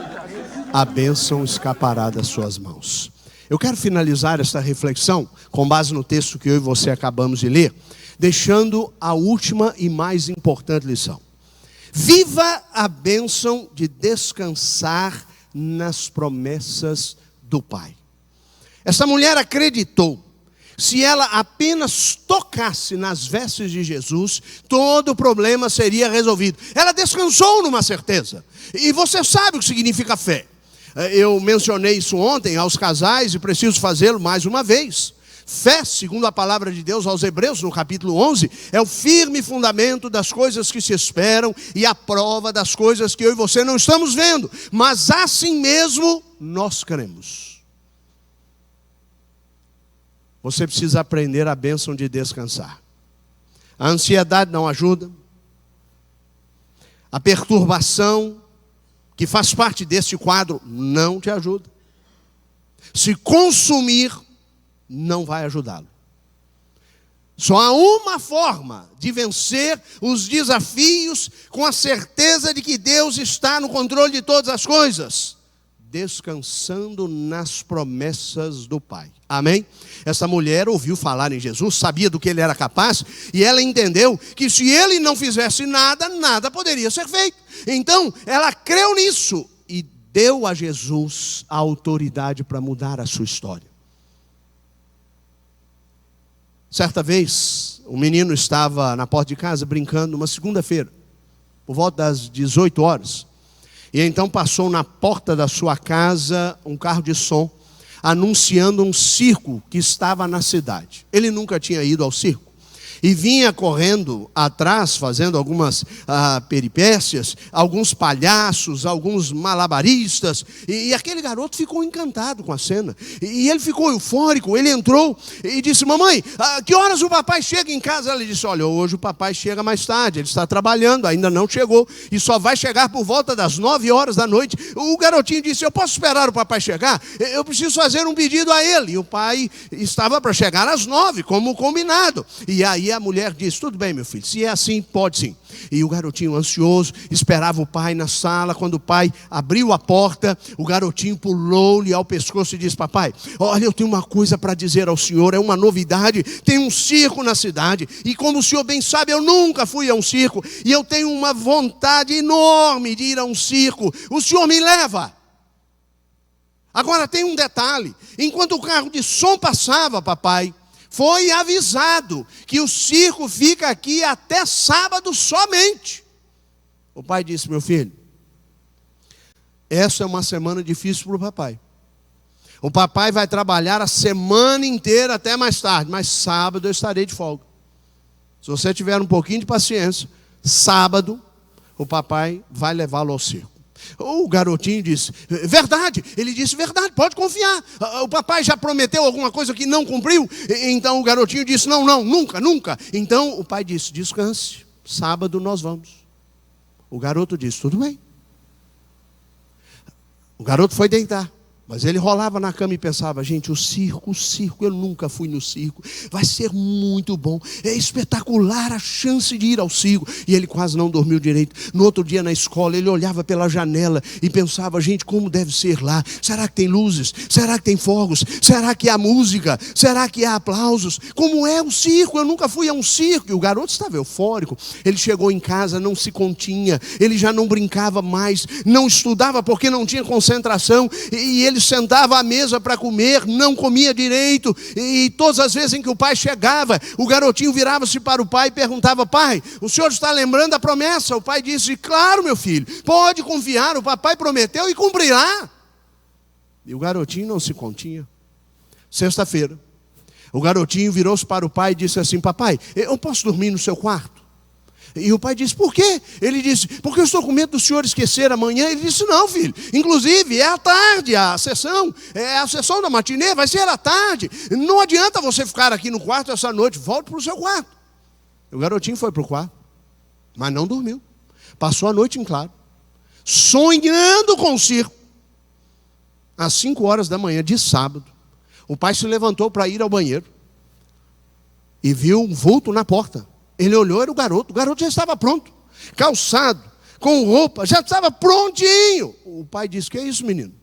a bênção escapará das suas mãos. Eu quero finalizar esta reflexão, com base no texto que eu e você acabamos de ler, deixando a última e mais importante lição. Viva a bênção de descansar nas promessas do Pai. Essa mulher acreditou. Se ela apenas tocasse nas vestes de Jesus, todo o problema seria resolvido. Ela descansou numa certeza. E você sabe o que significa fé. Eu mencionei isso ontem aos casais e preciso fazê-lo mais uma vez. Fé, segundo a palavra de Deus aos Hebreus, no capítulo 11, é o firme fundamento das coisas que se esperam e a prova das coisas que eu e você não estamos vendo. Mas assim mesmo nós cremos. Você precisa aprender a bênção de descansar. A ansiedade não ajuda. A perturbação que faz parte deste quadro, não te ajuda. Se consumir, não vai ajudá-lo. Só há uma forma de vencer os desafios com a certeza de que Deus está no controle de todas as coisas: descansando nas promessas do Pai. Amém? Essa mulher ouviu falar em Jesus, sabia do que ele era capaz, e ela entendeu que se ele não fizesse nada, nada poderia ser feito. Então, ela creu nisso e deu a Jesus a autoridade para mudar a sua história. Certa vez, um menino estava na porta de casa brincando, uma segunda-feira, por volta das 18 horas. E então passou na porta da sua casa um carro de som, anunciando um circo que estava na cidade. Ele nunca tinha ido ao circo. E vinha correndo atrás, fazendo algumas peripécias, alguns palhaços, alguns malabaristas. E aquele garoto ficou encantado com a cena. E ele ficou eufórico, ele entrou e disse: mamãe, que horas o papai chega em casa? Ela disse: olha, hoje o papai chega mais tarde, ele está trabalhando, ainda não chegou, e só vai chegar por volta das 9 horas da noite. O garotinho disse: eu posso esperar o papai chegar? Eu preciso fazer um pedido a ele. E o pai estava para chegar às 9, como combinado. E aí a mulher disse: tudo bem, meu filho, se é assim, pode sim. E o garotinho ansioso esperava o pai na sala. Quando o pai abriu a porta, o garotinho pulou-lhe ao pescoço e disse: papai, olha, eu tenho uma coisa para dizer ao senhor, é uma novidade, tem um circo na cidade, e como o senhor bem sabe, eu nunca fui a um circo, e eu tenho uma vontade enorme de ir a um circo, o senhor me leva? Agora tem um detalhe: enquanto o carro de som passava, papai, foi avisado que o circo fica aqui até sábado somente. O pai disse: meu filho, essa é uma semana difícil para o papai. O papai vai trabalhar a semana inteira até mais tarde, mas sábado eu estarei de folga. Se você tiver um pouquinho de paciência, sábado o papai vai levá-lo ao circo. O garotinho disse: verdade. Ele disse: verdade, pode confiar. O papai já prometeu alguma coisa que não cumpriu. Então o garotinho disse: não, nunca. Então o pai disse: descanse, sábado nós vamos. O garoto disse: tudo bem. O garoto foi deitar, mas ele rolava na cama e pensava: gente, o circo, eu nunca fui no circo, vai ser muito bom, é espetacular a chance de ir ao circo. E ele quase não dormiu direito. No outro dia na escola, ele olhava pela janela e pensava: gente, como deve ser lá? Será que tem luzes? Será que tem fogos? Será que há música? Será que há aplausos? Como é o circo? Eu nunca fui a um circo. E o garoto estava eufórico. Ele chegou em casa, não se continha, ele já não brincava mais, não estudava porque não tinha concentração, e ele sentava à mesa para comer, não comia direito, e todas as vezes em que o pai chegava, o garotinho virava-se para o pai e perguntava: pai, o senhor está lembrando da promessa? O pai disse: claro, meu filho, pode confiar, o papai prometeu e cumprirá. E o garotinho não se continha. Sexta-feira, o garotinho virou-se para o pai e disse assim: papai, eu posso dormir no seu quarto? E o pai disse: por quê? Ele disse: porque eu estou com medo do senhor esquecer amanhã. Ele disse: não, filho, inclusive é à tarde a sessão da matinê, vai ser à tarde, não adianta você ficar aqui no quarto essa noite, volte para o seu quarto. O garotinho foi para o quarto, mas não dormiu, passou a noite em claro, sonhando com o circo. Às 5 horas da manhã de sábado, o pai se levantou para ir ao banheiro e viu um vulto na porta. Ele olhou, era o garoto já estava pronto, calçado, com roupa, já estava prontinho. O pai disse: que é isso, menino?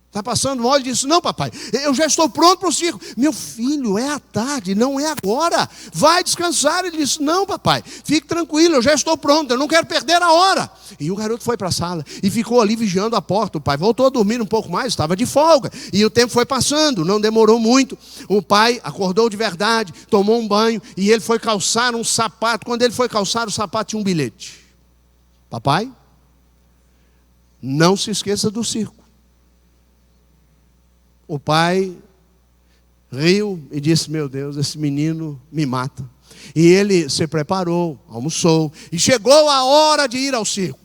Está passando mal? Ele disse: não, papai, eu já estou pronto para o circo. Meu filho, é à tarde, não é agora, vai descansar. Ele disse: não, papai, fique tranquilo, eu já estou pronto, eu não quero perder a hora. E o garoto foi para a sala e ficou ali vigiando a porta. O pai voltou a dormir um pouco mais, estava de folga, e o tempo foi passando, não demorou muito. O pai acordou de verdade, tomou um banho, e ele foi calçar um sapato. Quando ele foi calçar o sapato, tinha um bilhete: papai, não se esqueça do circo. O pai riu e disse: meu Deus, esse menino me mata. E ele se preparou, almoçou, e chegou a hora de ir ao circo.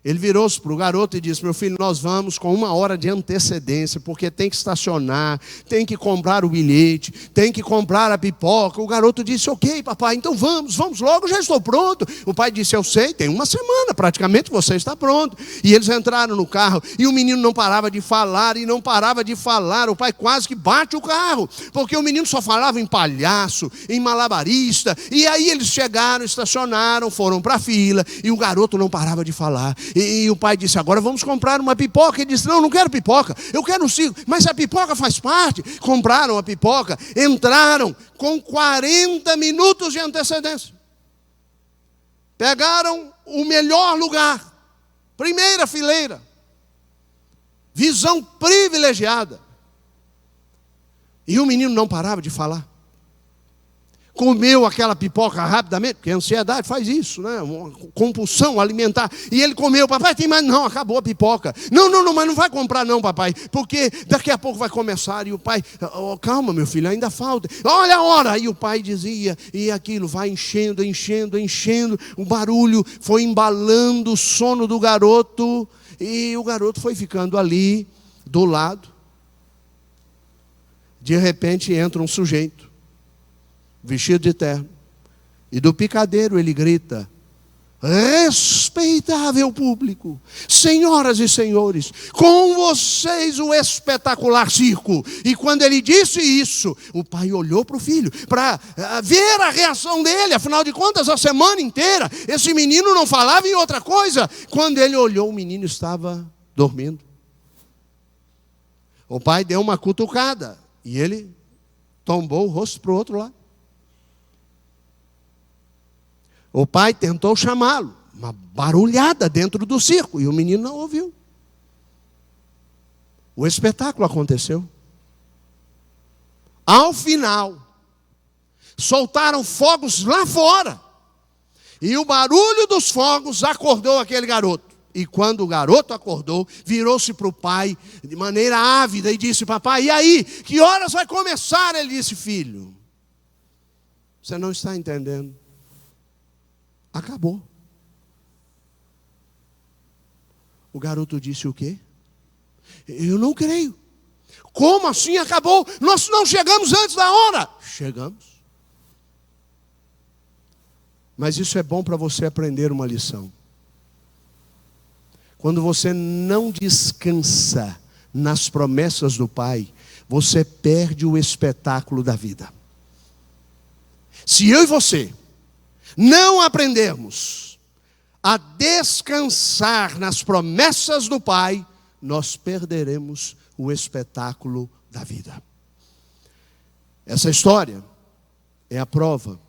Ele virou-se para o garoto e disse: meu filho, nós vamos com 1 hora de antecedência, porque tem que estacionar, tem que comprar o bilhete, tem que comprar a pipoca. O garoto disse: ok, papai, então vamos logo, já estou pronto. O pai disse: eu sei, tem 1 semana, praticamente você está pronto. E eles entraram no carro, e o menino não parava de falar, e não parava de falar. O pai quase que bate o carro, porque o menino só falava em palhaço, em malabarista. E aí eles chegaram, estacionaram, foram para a fila, e o garoto não parava de falar. E o pai disse: agora vamos comprar uma pipoca. Ele disse: não quero pipoca, eu quero um circo. Mas a pipoca faz parte. Compraram a pipoca, entraram com 40 minutos de antecedência. Pegaram o melhor lugar, primeira fileira, visão privilegiada. E o menino não parava de falar. Comeu aquela pipoca rapidamente, porque a ansiedade faz isso, né? Uma compulsão alimentar. E ele comeu: papai, tem mais? Não, acabou a pipoca. Não, mas não vai comprar não, papai, porque daqui a pouco vai começar. E o pai: oh, calma, meu filho, ainda falta. Olha a hora. E o pai dizia, e aquilo vai enchendo. O barulho foi embalando o sono do garoto. E o garoto foi ficando ali, do lado. De repente entra um sujeito, vestido de terno, e do picadeiro ele grita: respeitável público, senhoras e senhores, com vocês o espetacular circo. E quando ele disse isso, o pai olhou para o filho, para ver a reação dele. Afinal de contas, a semana inteira, esse menino não falava em outra coisa. Quando ele olhou, o menino estava dormindo. O pai deu uma cutucada, e ele tombou o rosto para o outro lado. O pai tentou chamá-lo, uma barulhada dentro do circo, e o menino não ouviu. O espetáculo aconteceu. Ao final, soltaram fogos lá fora, e o barulho dos fogos acordou aquele garoto. E quando o garoto acordou, virou-se para o pai de maneira ávida e disse: papai, e aí? Que horas vai começar? Ele disse: filho, você não está entendendo. Acabou. O garoto disse: o quê? Eu não creio. Como assim acabou? Nós não chegamos antes da hora. Chegamos. Mas isso é bom para você aprender uma lição. Quando você não descansa nas promessas do Pai, você perde o espetáculo da vida. Se eu e você não aprendermos a descansar nas promessas do Pai, nós perderemos o espetáculo da vida. Essa história é a prova,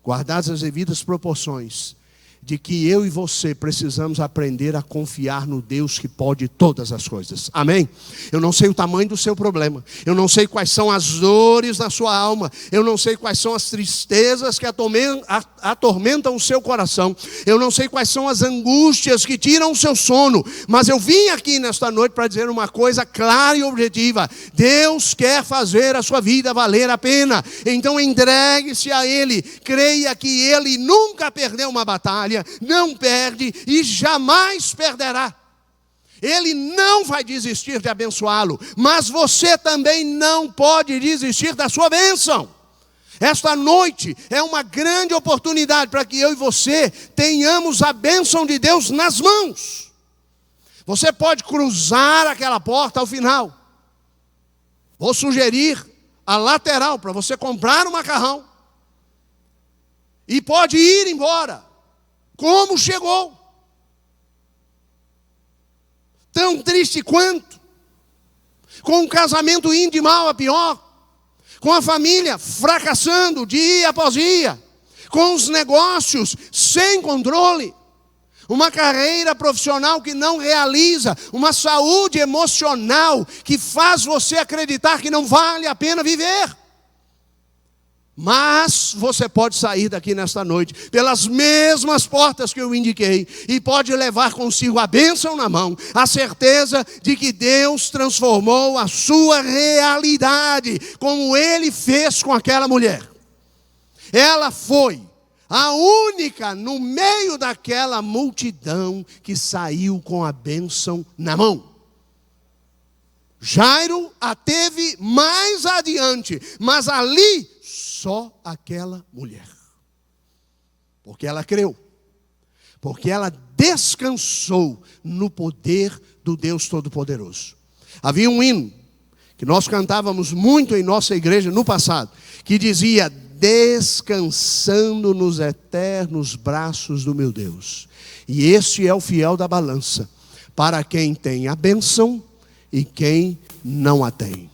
guardadas as devidas proporções, de que eu e você precisamos aprender a confiar no Deus que pode todas as coisas. Amém? Eu não sei o tamanho do seu problema. Eu não sei quais são as dores da sua alma. Eu não sei quais são as tristezas que atormentam o seu coração. Eu não sei quais são as angústias que tiram o seu sono. Mas eu vim aqui nesta noite para dizer uma coisa clara e objetiva. Deus quer fazer a sua vida valer a pena. Então entregue-se a Ele. Creia que Ele nunca perdeu uma batalha. Não perde e jamais perderá. Ele não vai desistir de abençoá-lo, mas você também não pode desistir da sua bênção. Esta noite é uma grande oportunidade para que eu e você tenhamos a bênção de Deus nas mãos. Você pode cruzar aquela porta ao final. Vou sugerir a lateral para você comprar um macarrão e pode ir embora como chegou, tão triste quanto, com um casamento indo de mal a pior, com a família fracassando dia após dia, com os negócios sem controle, uma carreira profissional que não realiza, uma saúde emocional que faz você acreditar que não vale a pena viver. Mas você pode sair daqui nesta noite pelas mesmas portas que eu indiquei e pode levar consigo a bênção na mão, a certeza de que Deus transformou a sua realidade, como Ele fez com aquela mulher. Ela foi a única no meio daquela multidão que saiu com a bênção na mão. Jairo a teve mais adiante, mas ali só aquela mulher. Porque ela creu, porque ela descansou no poder do Deus Todo-Poderoso. Havia um hino que nós cantávamos muito em nossa igreja no passado, que dizia: descansando nos eternos braços do meu Deus. E este é o fiel da balança, para quem tem a bênção e quem não a tem.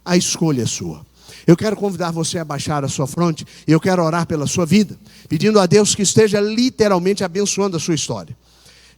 A escolha é sua. Eu quero convidar você a baixar a sua fronte, e eu quero orar pela sua vida, pedindo a Deus que esteja literalmente abençoando a sua história.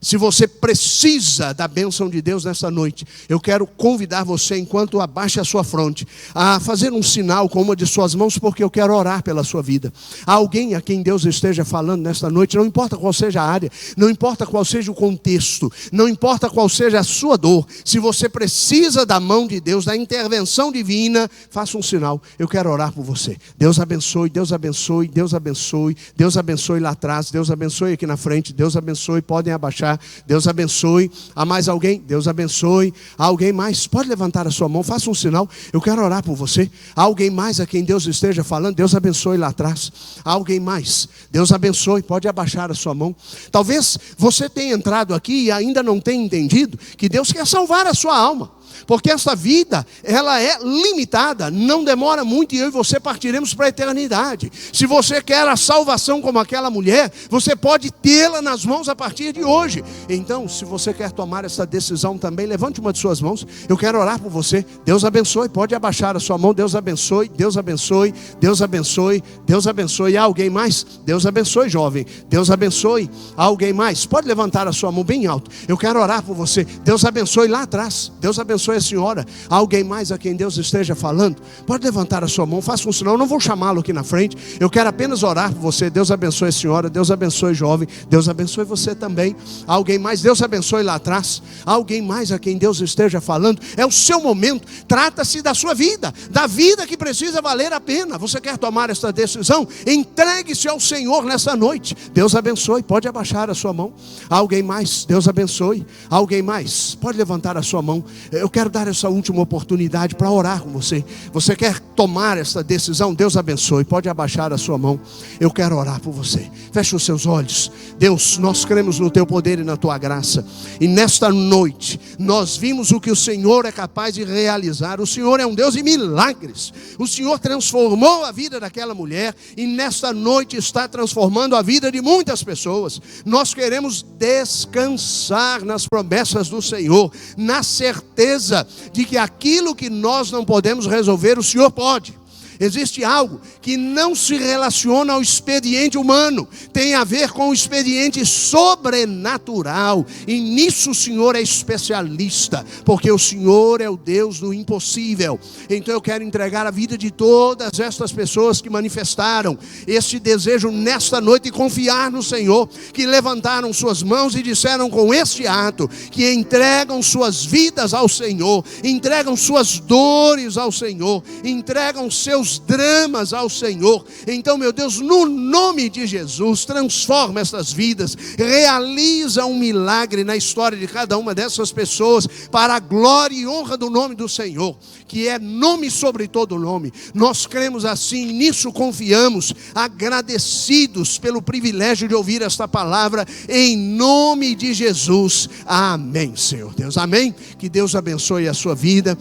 Se você precisa da bênção de Deus nessa noite, eu quero convidar você, enquanto abaixa a sua fronte, a fazer um sinal com uma de suas mãos, porque eu quero orar pela sua vida. Há alguém a quem Deus esteja falando nesta noite, não importa qual seja a área, não importa qual seja o contexto, não importa qual seja a sua dor, se você precisa da mão de Deus, da intervenção divina, faça um sinal, eu quero orar por você. Deus abençoe, Deus abençoe, Deus abençoe, Deus abençoe lá atrás, Deus abençoe aqui na frente, Deus abençoe, podem abaixar. Deus abençoe. Há mais alguém? Deus abençoe. Há alguém mais? Pode levantar a sua mão, faça um sinal, eu quero orar por você. Há alguém mais a quem Deus esteja falando? Deus abençoe lá atrás. Há alguém mais? Deus abençoe, pode abaixar a sua mão. Talvez você tenha entrado aqui e ainda não tenha entendido que Deus quer salvar a sua alma, porque essa vida, ela é limitada, não demora muito e eu e você partiremos para a eternidade. Se você quer a salvação como aquela mulher, você pode tê-la nas mãos a partir de hoje. Então, se você quer tomar essa decisão também, levante uma de suas mãos, eu quero orar por você. Deus abençoe, pode abaixar a sua mão. Deus abençoe, Deus abençoe, Deus abençoe, Deus abençoe. Há alguém mais? Deus abençoe, jovem. Deus abençoe. Há alguém mais? Pode levantar a sua mão bem alto, eu quero orar por você. Deus abençoe lá atrás. Deus abençoe a senhora. Há alguém mais a quem Deus esteja falando? Pode levantar a sua mão, faça um sinal. Eu não vou chamá-lo aqui na frente, eu quero apenas orar por você. Deus abençoe a senhora, Deus abençoe jovem, Deus abençoe você também. Há alguém mais? Deus abençoe lá atrás. Há alguém mais a quem Deus esteja falando? É o seu momento, trata-se da sua vida, da vida que precisa valer a pena. Você quer tomar essa decisão? Entregue-se ao Senhor nessa noite. Deus abençoe, pode abaixar a sua mão. Há alguém mais? Deus abençoe. Há alguém mais? Pode levantar a sua mão. Eu quero dar essa última oportunidade para orar com você. Você quer tomar essa decisão? Deus abençoe, pode abaixar a sua mão. Eu quero orar por você. Feche os seus olhos. Deus, nós cremos no teu poder e na tua graça, e nesta noite nós vimos o que o Senhor é capaz de realizar. O Senhor é um Deus de milagres. O Senhor transformou a vida daquela mulher e nesta noite está transformando a vida de muitas pessoas. Nós queremos descansar nas promessas do Senhor, na certeza de que aquilo que nós não podemos resolver, o Senhor pode. Existe algo que não se relaciona ao expediente humano, tem a ver com o expediente sobrenatural, e nisso o Senhor é especialista, porque o Senhor é o Deus do impossível. Então eu quero entregar a vida de todas estas pessoas que manifestaram esse desejo nesta noite e confiar no Senhor, que levantaram suas mãos e disseram com este ato, que entregam suas vidas ao Senhor, entregam suas dores ao Senhor, entregam seus dramas ao Senhor. Então, meu Deus, no nome de Jesus, transforma essas vidas, realiza um milagre na história de cada uma dessas pessoas, para a glória e honra do nome do Senhor, que é nome sobre todo nome. Nós cremos assim, nisso confiamos, agradecidos pelo privilégio de ouvir esta palavra, em nome de Jesus. Amém, Senhor Deus, amém. Que Deus abençoe a sua vida.